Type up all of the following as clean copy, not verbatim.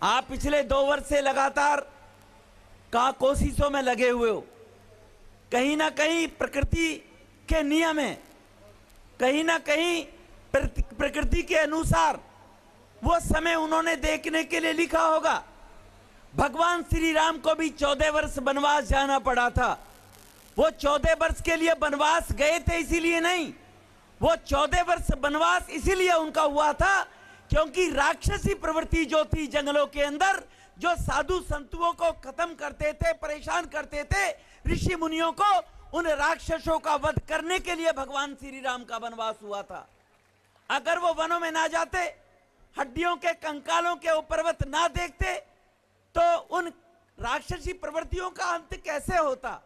आप पिछले 2 वर्ष से लगातार कोशिशों में लगे हुए हो। कहीं ना कहीं प्रकृति के नियम है, कहीं ना कहीं प्रकृति के अनुसार वो समय उन्होंने देखने के लिए लिखा होगा। भगवान श्री राम को भी 14 वर्ष वनवास जाना पड़ा था। वो 14 वर्ष के लिए वनवास गए थे इसीलिए नहीं, वो 14 वर्ष वनवास इसीलिए उनका हुआ था क्योंकि राक्षसी प्रवृत्ति जो थी जंगलों के अंदर, जो साधु संतों को खत्म करते थे, परेशान करते थे, ऋषि मुनियों को, उन राक्षसों का वध करने के लिए भगवान श्री राम का वनवास हुआ था। अगर वो वनों में ना जाते, हड्डियों के कंकालों के पर्वत ना देखते, तो उन राक्षसी प्रवृत्तियों का अंत कैसे होता।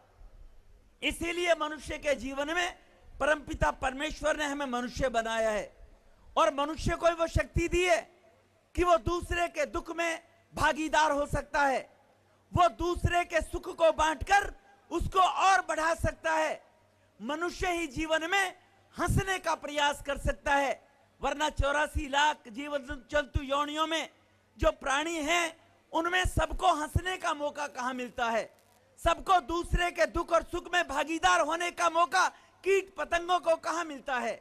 इसीलिए मनुष्य के जीवन में परमपिता परमेश्वर ने हमें मनुष्य बनाया है और मनुष्य को वो शक्ति दी है कि वो दूसरे के दुख में भागीदार हो सकता है, वो दूसरे के सुख को बांटकर उसको और बढ़ा सकता है। मनुष्य ही जीवन में हंसने का प्रयास कर सकता है, वरना 84 लाख जीवन जंतु योनियों में जो प्राणी हैं उनमें सबको हंसने का मौका कहां मिलता है। सबको दूसरे के दुख और सुख में भागीदार होने का मौका कीट पतंगों को कहां मिलता है,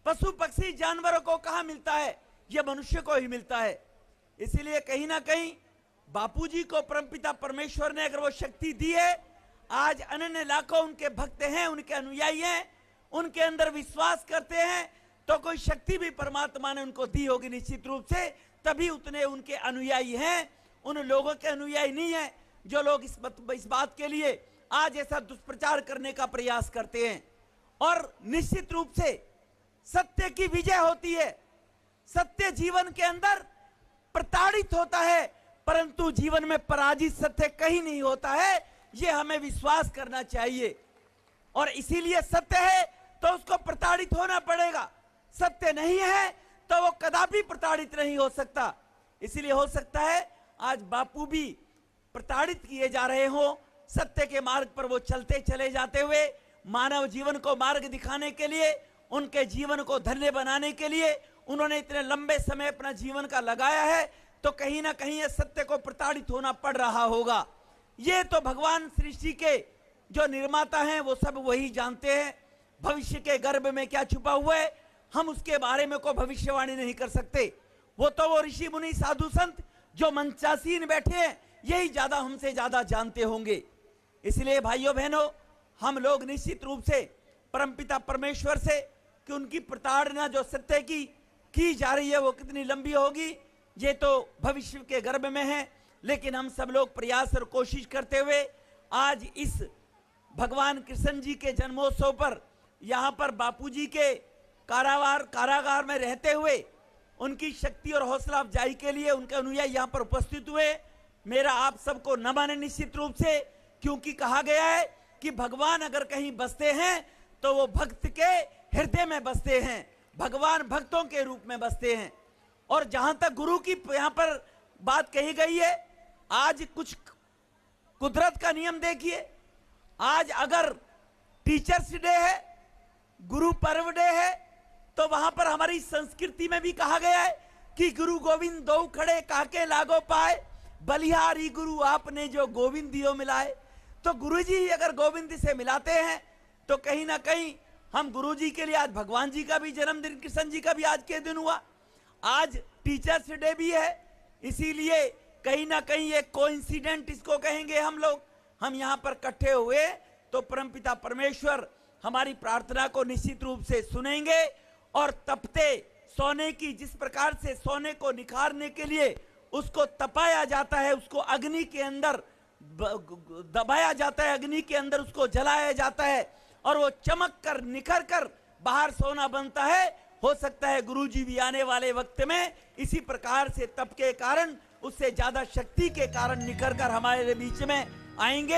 पशु पक्षी जानवरों को कहां मिलता है, यह मनुष्य को ही मिलता है। इसीलिए कहीं ना कहीं बापूजी को परमपिता परमेश्वर ने अगर वो शक्ति दी है, आज अनन्य लाखों उनके भक्त हैं, उनके अनुयायी हैं, उनके अंदर विश्वास करते हैं, तो कोई शक्ति भी परमात्मा ने उनको दी होगी निश्चित रूप से, तभी उतने उनके अनुयायी हैं। उन लोगों के अनुयायी नहीं है जो लोग इस बात के लिए आज ऐसा दुष्प्रचार करने का प्रयास करते हैं। और निश्चित रूप से सत्य की विजय होती है। सत्य जीवन के अंदर प्रताड़ित होता है, परंतु जीवन में पराजित सत्य कहीं नहीं होता है, यह हमें विश्वास करना चाहिए। और इसीलिए सत्य है तो उसको प्रताड़ित होना पड़ेगा, सत्य नहीं है तो वो कदापि प्रताड़ित नहीं हो सकता। इसीलिए हो सकता है आज बापू भी प्रताड़ित किए जा रहे हो, सत्य के मार्ग पर वो चलते चले जाते हुए मानव जीवन को मार्ग दिखाने के लिए, उनके जीवन को धन्य बनाने के लिए उन्होंने इतने लंबे समय अपना जीवन का लगाया है, तो कहीं ना कहीं ये सत्य को प्रताड़ित होना पड़ रहा होगा। ये तो भगवान सृष्टि के जो निर्माता हैं वो सब वही जानते हैं। भविष्य के गर्भ में क्या छुपा हुआ है हम उसके बारे में कोई भविष्यवाणी नहीं कर सकते। वो ऋषि मुनि साधु संत जो मंचासीन बैठे हैं यही ज्यादा हमसे ज्यादा जानते होंगे। इसलिए भाइयों बहनों, हम लोग निश्चित रूप से परमपिता परमेश्वर से कि उनकी प्रताड़ना जो सत्य की जा रही है वो कितनी लंबी होगी, ये तो भविष्य के गर्भ में है। लेकिन हम सब लोग प्रयास और कोशिश करते हुए आज इस भगवान कृष्ण जी के जन्मोत्सव पर यहाँ पर बापूजी के कारागार में रहते हुए उनकी शक्ति और हौसला अफजाई के लिए उनके अनुयायी यहाँ पर उपस्थित हुए। मेरा आप सबको नमन है निश्चित रूप से, क्योंकि कहा गया है कि भगवान अगर कहीं बसते हैं तो वो भक्त के हृदय में बसते हैं, भगवान भक्तों के रूप में बसते हैं। और जहां तक गुरु की यहाँ पर बात कही गई है, आज कुछ कुदरत का नियम देखिए। आज अगर टीचर्स डे है, गुरु पर्व डे है, तो वहां पर हमारी संस्कृति में भी कहा गया है कि गुरु गोविंद दो खड़े काके लागो पाए, बलिहारी गुरु आपने जो गोविंद दियो मिलाए। तो गुरु जी अगर गोविंद से मिलाते हैं तो कहीं ना कहीं हम गुरु जी के लिए, आज भगवान जी का भी जन्मदिन, कृष्ण जी का भी आज के दिन हुआ, आज टीचर्स डे भी है। इसीलिए कहीं ना कहीं एक कोइंसिडेंट इसको कहेंगे हम लोग। हम यहाँ पर इकट्ठे हुए तो परमपिता परमेश्वर हमारी प्रार्थना को निश्चित रूप से सुनेंगे और तपते सोने की, जिस प्रकार से सोने को निखारने के लिए उसको तपाया जाता है, उसको अग्नि के अंदर दबाया जाता है, अग्नि के अंदर उसको जलाया जाता है और वो चमक कर निखर कर बाहर सोना बनता है। हो सकता है गुरुजी भी आने वाले वक्त में इसी प्रकार से तप के कारण, उससे ज्यादा शक्ति के कारण निखर कर हमारे बीच में आएंगे।